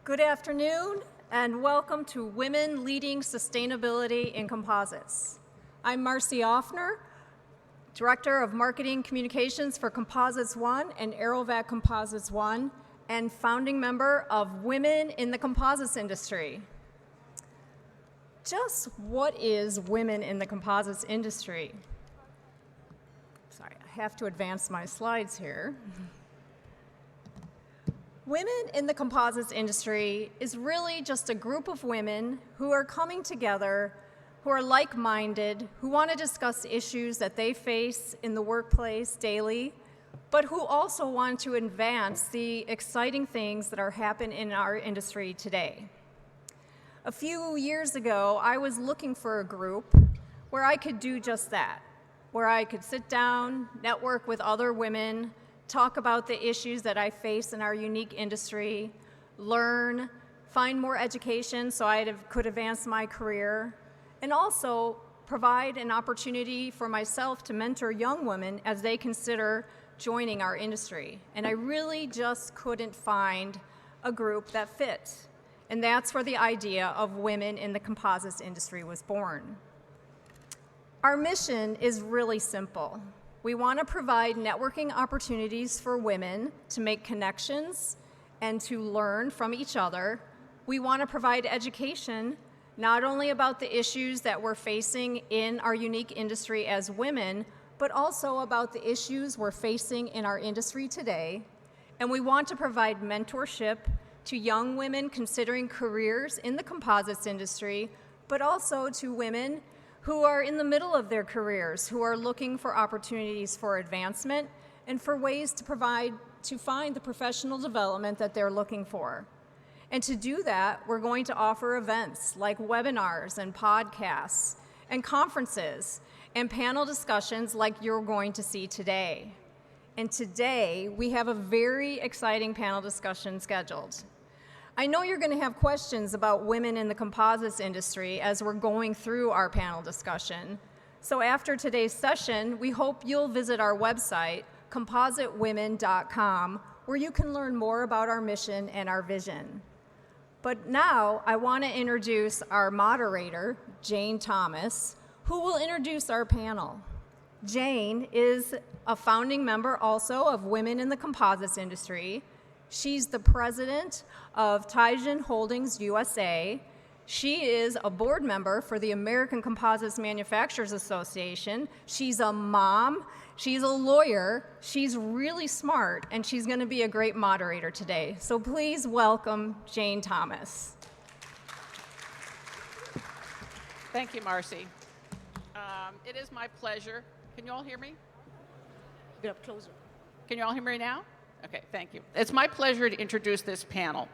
Good afternoon, and welcome to Women Leading Sustainability in Composites. I'm Marcy Offner, Director of Marketing Communications for Composites One and Aerovac Composites One, and founding member of Women in the Composites Industry. Just what is women in the composites industry? Sorry, I have to advance my slides here. Women in the composites industry is really just a group of women who are coming together, who are like-minded, who want to discuss issues that they face in the workplace daily, but who also want to advance the exciting things that are happening in our industry today. A few years ago, I was looking for a group where I could do just that, where I could sit down, network with other women, talk about the issues that I face in our unique industry, learn, find more education so I could advance my career, and also provide an opportunity for myself to mentor young women as they consider joining our industry. And I really just couldn't find a group that fit. And that's where the idea of Women in the Composites Industry was born. Our mission is really simple. We want to provide networking opportunities for women to make connections and to learn from each other. We want to provide education not only about the issues that we're facing in our unique industry as women, but also about the issues we're facing in our industry today. And we want to provide mentorship to young women considering careers in the composites industry, but also to women who are in the middle of their careers, who are looking for opportunities for advancement and for ways to find the professional development that they're looking for. And to do that, we're going to offer events like webinars and podcasts and conferences and panel discussions like you're going to see today. And today, we have a very exciting panel discussion scheduled. I know you're going to have questions about women in the composites industry as we're going through our panel discussion. So after today's session, we hope you'll visit our website, compositewomen.com, where you can learn more about our mission and our vision. But now I want to introduce our moderator, Jane Thomas, who will introduce our panel. Jane is a founding member also of Women in the Composites Industry. She's the president of Tijan Holdings USA. She is a board member for the American Composites Manufacturers Association. She's a mom. She's a lawyer. She's really smart, and she's going to be a great moderator today. So please welcome Jane Thomas. Thank you, Marcy. It is my pleasure. Can you all hear me? Get up closer. Can you all hear me now? Okay, thank you. It's my pleasure to introduce this panel.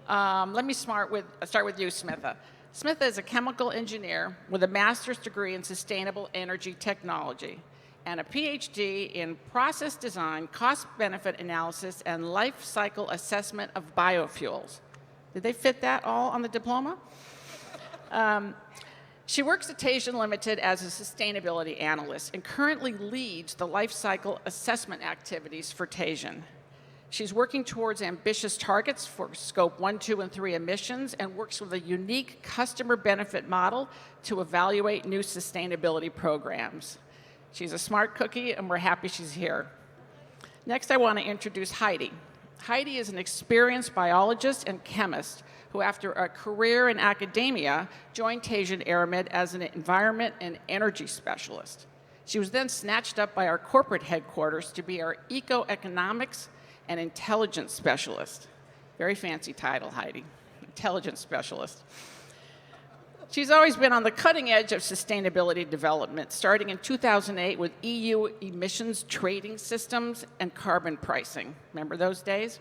Let me start with you, Smitha. Smitha is a chemical engineer with a master's degree in sustainable energy technology and a PhD in process design, cost-benefit analysis, and life cycle assessment of biofuels. Did they fit that all on the diploma? She works at Tijan Limited as a sustainability analyst and currently leads the life cycle assessment activities for Tijan. She's working towards ambitious targets for scope 1, 2, and 3 emissions and works with a unique customer benefit model to evaluate new sustainability programs. She's a smart cookie, and we're happy she's here. Next, I want to introduce Heidi. Heidi is an experienced biologist and chemist who, after a career in academia, joined Tijan Aramid as an environment and energy specialist. She was then snatched up by our corporate headquarters to be our eco-economics and intelligence specialist. Very fancy title, Heidi, intelligence specialist. She's always been on the cutting edge of sustainability development, starting in 2008 with EU emissions trading systems and carbon pricing. Remember those days?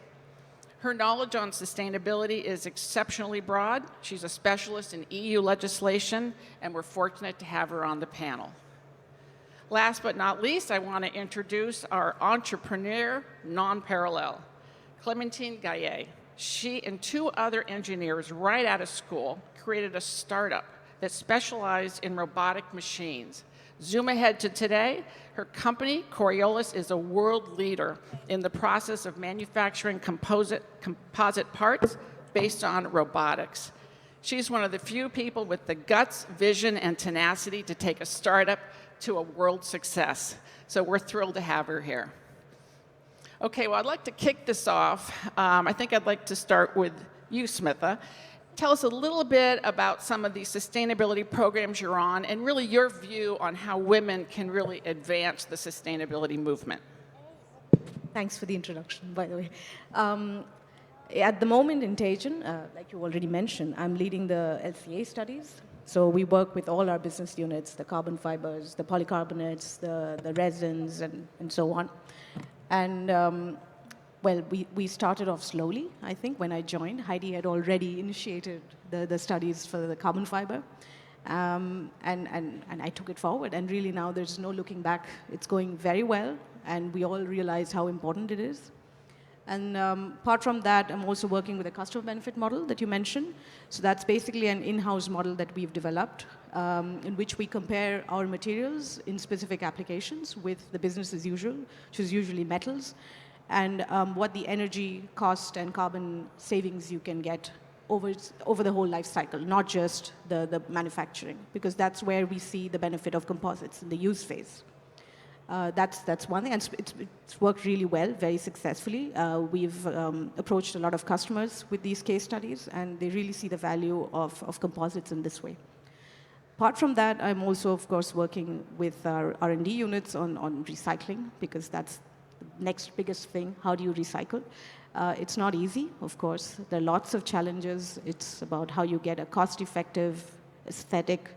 Her knowledge on sustainability is exceptionally broad. She's a specialist in EU legislation, and we're fortunate to have her on the panel. Last but not least, I want to introduce our entrepreneur non-parallel, Clementine Gaillet. She and 2 other engineers right out of school created a startup that specialized in robotic machines. Zoom ahead to today, her company, Coriolis, is a world leader in the process of manufacturing composite parts based on robotics. She's one of the few people with the guts, vision, and tenacity to take a startup to a world success. So we're thrilled to have her here. Okay, well, I'd like to kick this off. I think I'd like to start with you, Smitha. Tell us a little bit about some of the sustainability programs you're on and really your view on how women can really advance the sustainability movement. Thanks for the introduction, by the way. At the moment in Teijin, like you already mentioned, I'm leading the LCA studies. So we work with all our business units, the carbon fibers, the polycarbonates, the resins, and so on. And well, we started off slowly, I think, when I joined. Heidi had already initiated the studies for the carbon fiber. And I took it forward. And really now there's no looking back. It's going very well. And we all realize how important it is. And apart from that, I'm also working with a customer benefit model that you mentioned. So that's basically an in-house model that we've developed in which we compare our materials in specific applications with the business as usual, which is usually metals, and what the energy cost and carbon savings you can get over the whole life cycle, not just the manufacturing, because that's where we see the benefit of composites in the use phase. That's one thing, and it's worked really well, very successfully. We've approached a lot of customers with these case studies, and they really see the value of composites in this way. Apart from that, I'm also, of course, working with our R&D units on recycling, because that's the next biggest thing. How do you recycle? It's not easy, of course. There are lots of challenges. It's about how you get a cost-effective, aesthetic,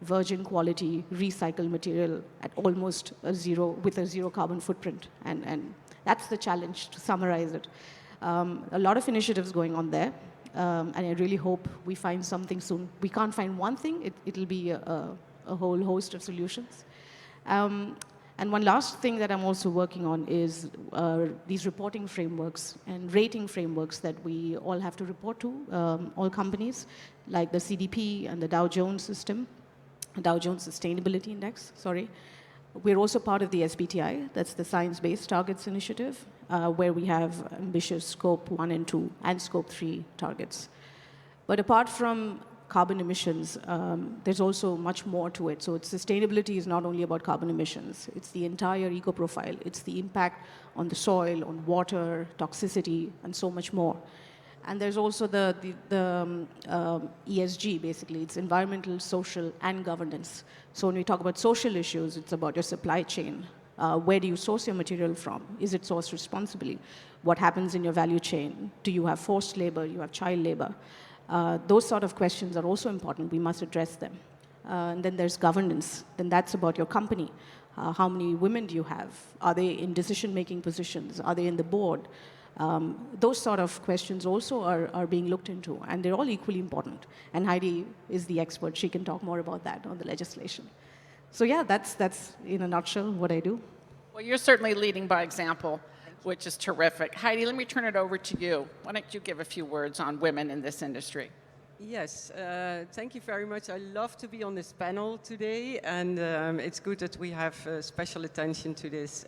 virgin quality recycled material at almost with a zero carbon footprint, and that's the challenge, to summarize it. A lot of initiatives going on there, and I really hope we find something soon. We can't find one thing; it'll be a whole host of solutions. And one last thing that I'm also working on is these reporting frameworks and rating frameworks that we all have to report to, all companies, like the CDP and the Dow Jones system. Dow Jones Sustainability Index, sorry. We're also part of the SBTI, that's the Science Based Targets Initiative, where we have ambitious Scope 1 and 2 and Scope 3 targets. But apart from carbon emissions, there's also much more to it. So sustainability is not only about carbon emissions, it's the entire eco-profile, it's the impact on the soil, on water, toxicity, and so much more. And there's also the ESG, basically. It's environmental, social, and governance. So when we talk about social issues, it's about your supply chain. Where do you source your material from? Is it sourced responsibly? What happens in your value chain? Do you have forced labor? You have child labor? Those sort of questions are also important. We must address them. And then there's governance. Then that's about your company. How many women do you have? Are they in decision-making positions? Are they in the board? Those sort of questions also are being looked into, and they're all equally important. And Heidi is the expert. She can talk more about that on the legislation. So yeah, that's in a nutshell what I do. Well, you're certainly leading by example, which is terrific. Heidi, let me turn it over to you. Why don't you give a few words on women in this industry? Yes, thank you very much. I love to be on this panel today, and it's good that we have special attention to this.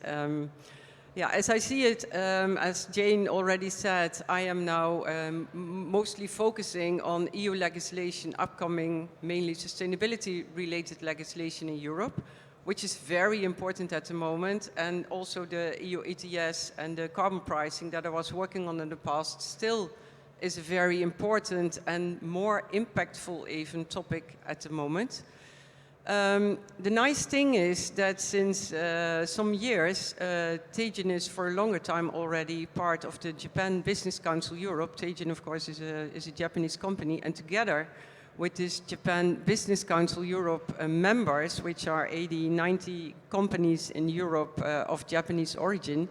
Yeah, as I see it, as Jane already said, I am now mostly focusing on EU legislation, upcoming mainly sustainability-related legislation in Europe, which is very important at the moment, and also the EU ETS and the carbon pricing that I was working on in the past still is a very important and more impactful even topic at the moment. The nice thing is that since some years, Teijin is for a longer time already part of the Japan Business Council Europe. Teijin, of course, is a Japanese company, and together with this Japan Business Council Europe members, which are 80, 90 companies in Europe of Japanese origin,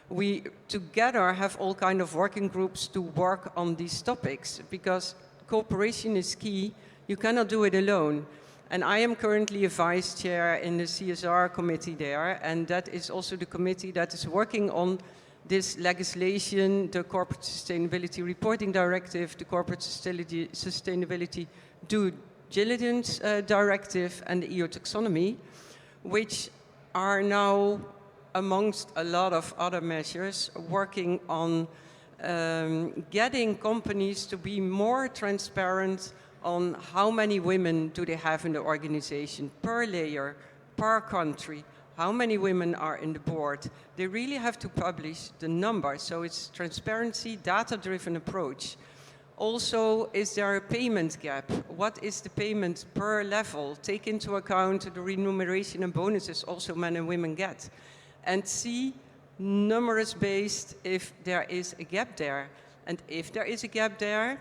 we together have all kind of working groups to work on these topics, because cooperation is key. You cannot do it alone. And I am currently a vice chair in the CSR committee there, and that is also the committee that is working on this legislation, the Corporate Sustainability Reporting Directive, the Corporate Sustainability Due Diligence Directive, and the EU Taxonomy, which are now, amongst a lot of other measures, working on getting companies to be more transparent on how many women do they have in the organization per layer, per country, how many women are in the board. They really have to publish the numbers. So it's transparency, data-driven approach. Also, is there a payment gap? What is the payment per level? Take into account the remuneration and bonuses also men and women get. And see, numerous based if there is a gap there. And if there is a gap there,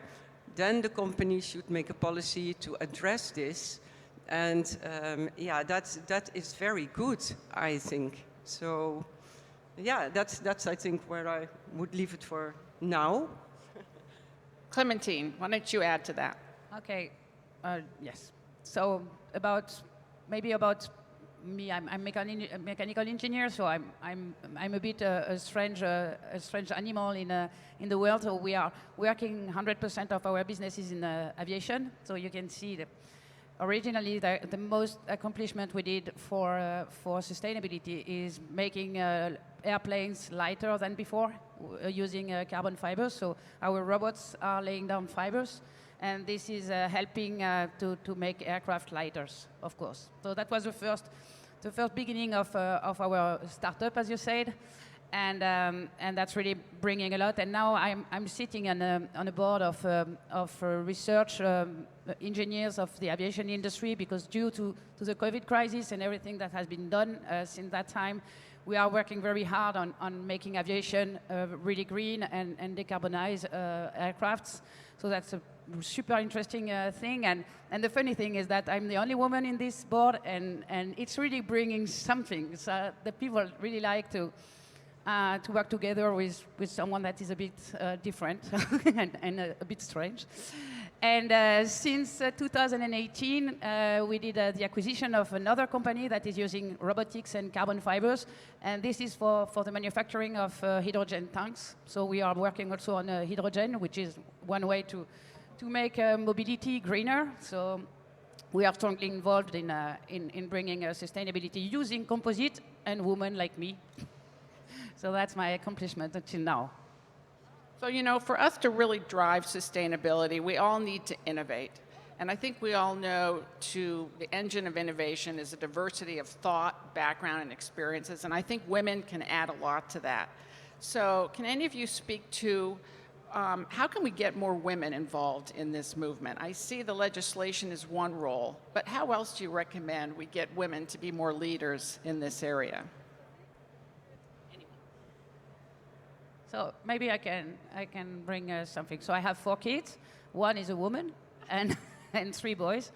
then the company should make a policy to address this. And yeah, that is very good, I think. So yeah, that's I think where I would leave it for now. Clementine, why don't you add to that? Okay, yes. So maybe about me, I'm a mechanical engineer, so I'm a bit a strange animal in the world. So we are working 100% of our business is in aviation. So you can see that originally the most accomplishment we did for sustainability is making airplanes lighter than before using carbon fibers. So our robots are laying down fibers, and this is helping to make aircraft lighter, of course. So that was the first beginning of our startup, as you said, and that's really bringing a lot. And now I'm sitting on a board of research engineers of the aviation industry, because due to the COVID crisis and everything that has been done since that time, we are working very hard on making aviation really green and decarbonize aircrafts. So that's a super interesting thing. And the funny thing is that I'm the only woman in this board, and it's really bringing something. So the people really like to work together with someone that is a bit different and a bit strange. And since 2018, we did the acquisition of another company that is using robotics and carbon fibers, and this is for the manufacturing of hydrogen tanks. So we are working also on hydrogen, which is one way to make mobility greener. So we are strongly involved in bringing sustainability using composite and women like me. So that's my accomplishment until now. So, you know, for us to really drive sustainability, we all need to innovate. And I think we all know the engine of innovation is a diversity of thought, background, and experiences. And I think women can add a lot to that. So can any of you speak to how can we get more women involved in this movement? I see the legislation is one role, but how else do you recommend we get women to be more leaders in this area? So maybe I can bring something. So I have 4 kids. 1 is a woman, and 3 boys.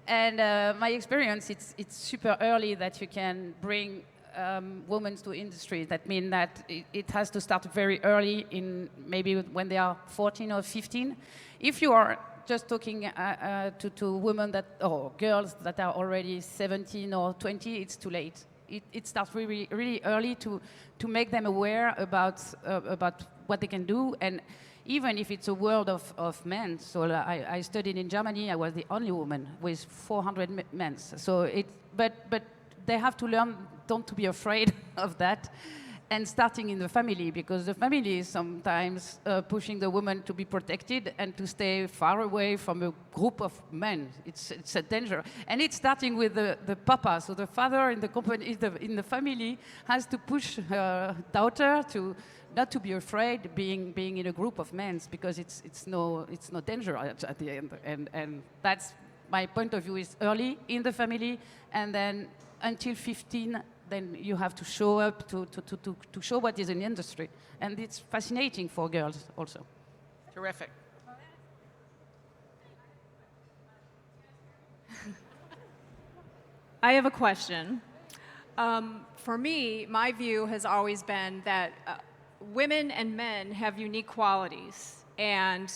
And my experience, it's super early that you can bring women to industry. That means that it has to start very early, in maybe when they are 14 or 15. If you are just talking to women or girls that are already 17 or 20, it's too late. It starts really, really early to make them aware about what they can do. And even if it's a world of men, so I studied in Germany, I was the only woman with 400 men. So but they have to learn not to be afraid of that, and starting in the family, because the family is sometimes pushing the woman to be protected and to stay far away from a group of men. It's a danger. And it's starting with the papa. So the father in the company, in the family, has to push her daughter to not to be afraid being in a group of men, because it's no danger at the end. And that's my point of view, is early in the family, and then until 15, then you have to show up to show what is in the industry. And it's fascinating for girls also. Terrific. I have a question. For me, my view has always been that women and men have unique qualities. And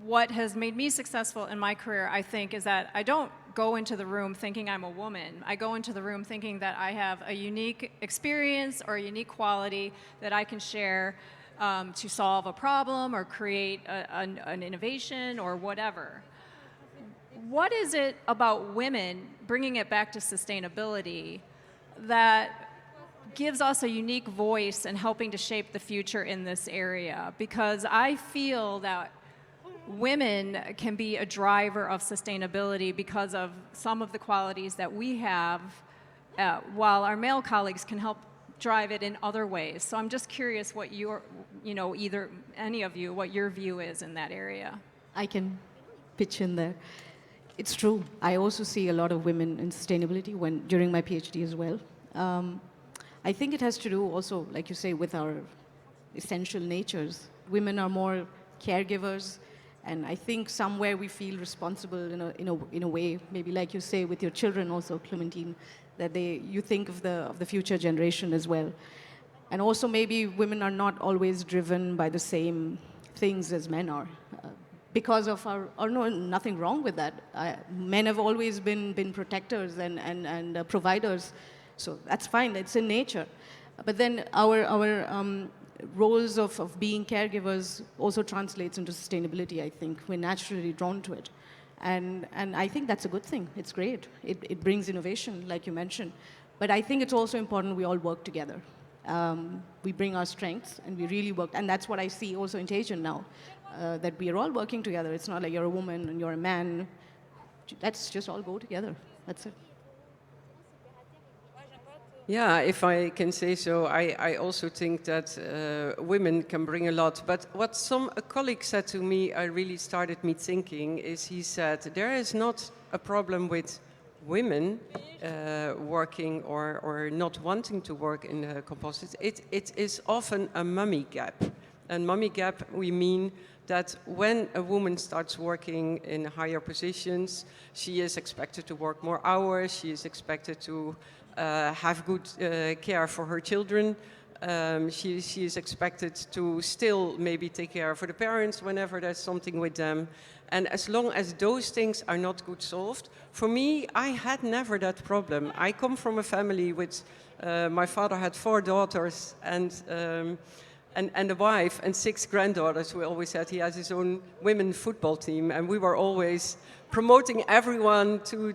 what has made me successful in my career, I think, is that I don't go into the room thinking I'm a woman. I go into the room thinking that I have a unique experience or a unique quality that I can share to solve a problem or create an innovation or whatever. What is it about women, bringing it back to sustainability, that gives us a unique voice in helping to shape the future in this area, because I feel that women can be a driver of sustainability because of some of the qualities that we have, while our male colleagues can help drive it in other ways. So I'm just curious what your, either any of you, what your view is in that area. I can pitch in there. It's true. I also see a lot of women in sustainability during my PhD as well. I think it has to do also, like you say, with our essential natures. Women are more caregivers, and I think somewhere we feel responsible in a way, maybe like you say with your children also, Clementine, that you think of the future generation as well. And also maybe women are not always driven by the same things as men are. Because of nothing wrong with that. Men have always been protectors and providers, so that's fine. It's in nature. But then our roles of being caregivers also translates into sustainability. I think we're naturally drawn to it, and I think that's a good thing. It's great. It brings innovation, like you mentioned. But I think it's also important we all work together. We bring our strengths and we really work, and that's what I see also in Tejan now. That we are all working together. It's not like you're a woman and you're a man. Let's just all go together. That's it. Yeah, if I can say so, I also think that women can bring a lot. But what a colleague said to me, I really started me thinking, is he said, there is not a problem with women working or not wanting to work in composites. It is often a mummy gap. And mummy gap, we mean that when a woman starts working in higher positions, she is expected to work more hours, she is expected to have good care for her children, she is expected to still maybe take care for the parents whenever there's something with them. And as long as those things are not good solved, for me, I had never that problem. I come from a family with, my father had 4 daughters and a wife and 6 granddaughters. We always said he has his own women football team, and we were always promoting everyone to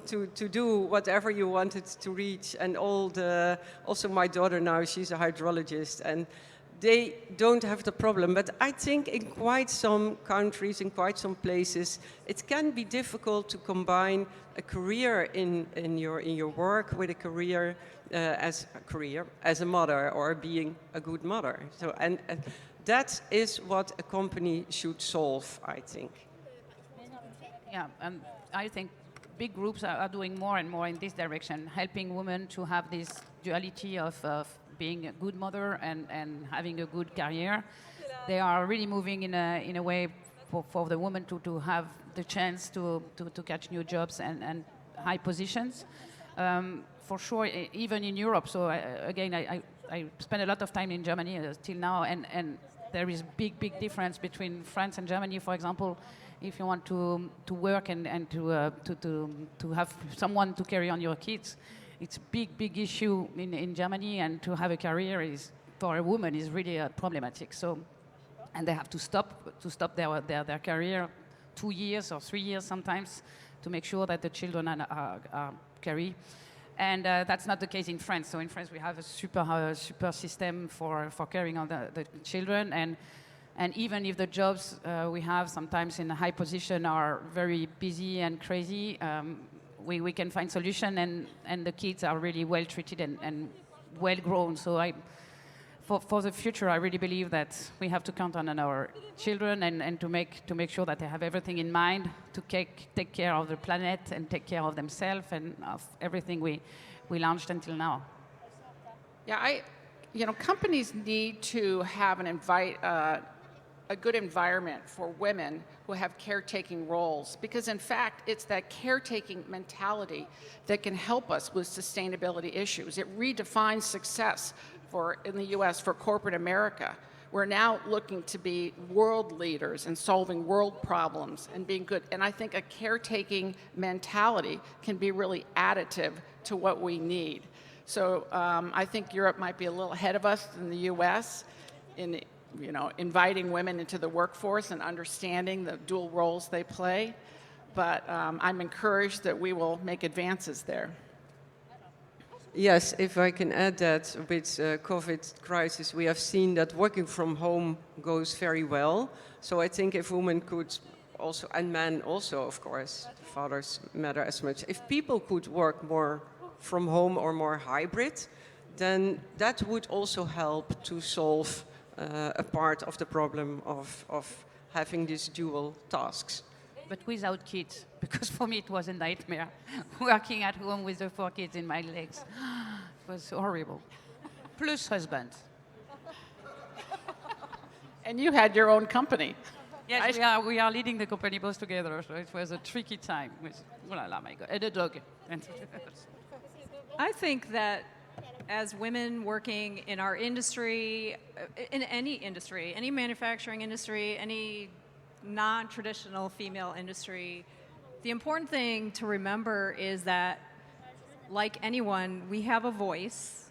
do whatever you wanted to reach. And also my daughter now, she's a hydrologist, and they don't have the problem. But I think in quite some countries, in quite some places, it can be difficult to combine a career in your work with a career as a mother or being a good mother. So and that is what a company should solve, I think. Yeah, I think big groups are doing more and more in this direction, helping women to have this duality of being a good mother and having a good career. They are really moving in a way for the woman to have the chance to catch new jobs and high positions. For sure, even in Europe. So I spent a lot of time in Germany till now, and there is big difference between France and Germany. For example, if you want to work and to have someone to carry on your kids, it's a big issue in Germany, and to have a career for a woman is really problematic. So, and they have to stop their career 2 years or 3 years sometimes to make sure that the children are carry. And that's not the case in France. So in France we have a super system for caring on the children, and even if the jobs we have sometimes in a high position are very busy and crazy, we can find solution, and the kids are really well treated and well grown. So for the future, I really believe that we have to count on our children and to make sure that they have everything in mind to take care of the planet and take care of themselves and of everything we launched until now. Yeah, companies need to have a good environment for women who have caretaking roles, because in fact it's that caretaking mentality that can help us with sustainability issues. It redefines success in the US for corporate America. We're now looking to be world leaders in solving world problems and being good. And I think a caretaking mentality can be really additive to what we need. So I think Europe might be a little ahead of us in the US in inviting women into the workforce and understanding the dual roles they play. But I'm encouraged that we will make advances there. Yes, if I can add that with COVID crisis, we have seen that working from home goes very well. So I think if women could also, and men also, of course, fathers matter as much. If people could work more from home or more hybrid, then that would also help to solve a part of the problem of having these dual tasks. But without kids, because for me it was a nightmare working at home with the 4 kids in my legs. It was horrible. Plus husband. And you had your own company. Yes, we are leading the company both together, so it was a tricky time with, oh la la, my God, and a dog. I think that as women working in our industry, in any industry, any manufacturing industry, any non-traditional female industry, the important thing to remember is that, like anyone, we have a voice,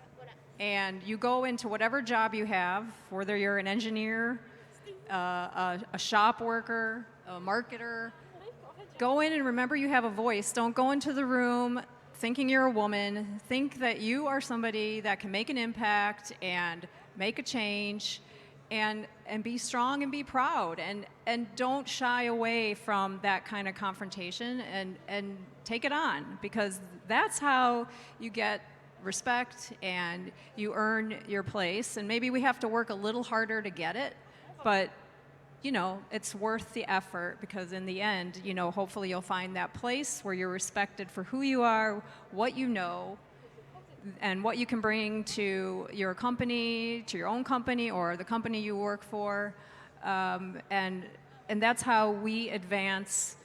and you go into whatever job you have, whether you're an engineer, a shop worker, a marketer, go in and remember you have a voice. Don't go into the room thinking you're a woman. Think that you are somebody that can make an impact and make a change, and be strong and be proud, and don't shy away from that kind of confrontation, and take it on, because that's how you get respect and you earn your place. And maybe we have to work a little harder to get it, but you know, it's worth the effort, because in the end, you know, hopefully you'll find that place where you're respected for who you are, what you know, and what you can bring to your company, to your own company or the company you work for. And that's how we advance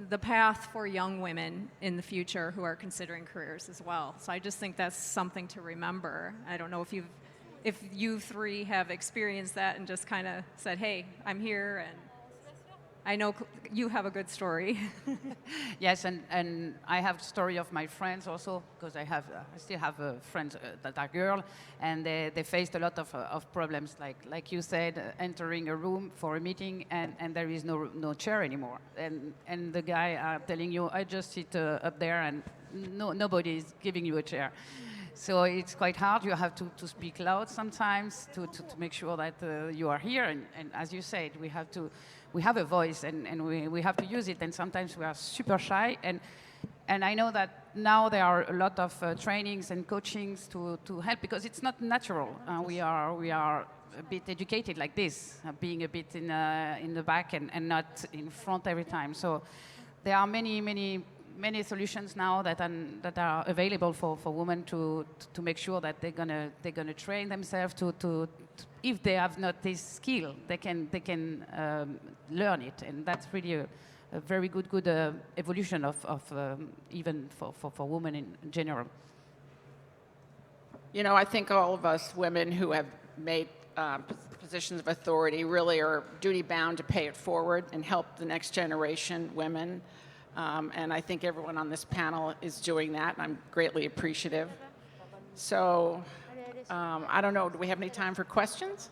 the path for young women in the future who are considering careers as well. So I just think that's something to remember. I don't know if you three have experienced that and just kind of said, hey, I'm here, and I know you have a good story. Yes, and I have the story of my friends also, because I still have friends that are girls, and they faced a lot of problems, like you said, entering a room for a meeting and there is no chair anymore, and the guy are telling you, I just sit up there, and nobody is giving you a chair. So it's quite hard. You have to speak loud sometimes to make sure that you are here. And as you said, we have a voice, and we have to use it. And sometimes we are super shy. And I know that now there are a lot of trainings and coachings to help, because it's not natural. We are a bit educated like this, being a bit in the back and not in front every time. So there are many solutions now that are available for women to make sure that they're gonna train themselves to if they have not this skill, they can learn it, and that's really a very good evolution of even for women in general. You know, I think all of us women who have made positions of authority really are duty-bound to pay it forward and help the next generation women. And I think everyone on this panel is doing that, and I'm greatly appreciative. So, I don't know, do we have any time for questions?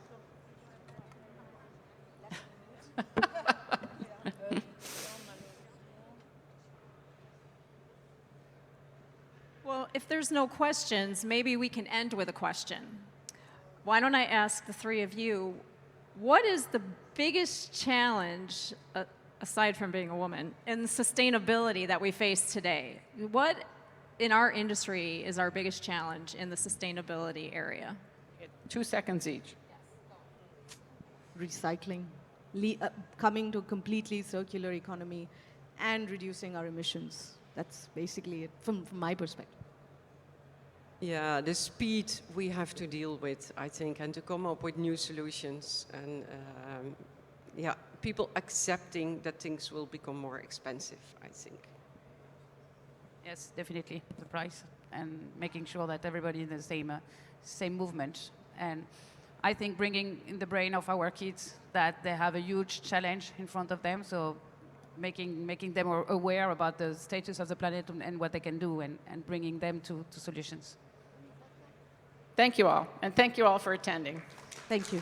Well, if there's no questions, maybe we can end with a question. Why don't I ask the three of you, what is the biggest challenge, aside from being a woman, in sustainability that we face today? What in our industry is our biggest challenge in the sustainability area? 2 seconds each. Recycling, coming to a completely circular economy, and reducing our emissions. That's basically it from my perspective. Yeah, the speed we have to deal with, I think, and to come up with new solutions, and yeah, people accepting that things will become more expensive, I think. Yes, definitely, the price, and making sure that everybody in the same movement. And I think bringing in the brain of our kids that they have a huge challenge in front of them, so making them aware about the status of the planet and what they can do, and bringing them to solutions. Thank you all, and thank you all for attending. Thank you.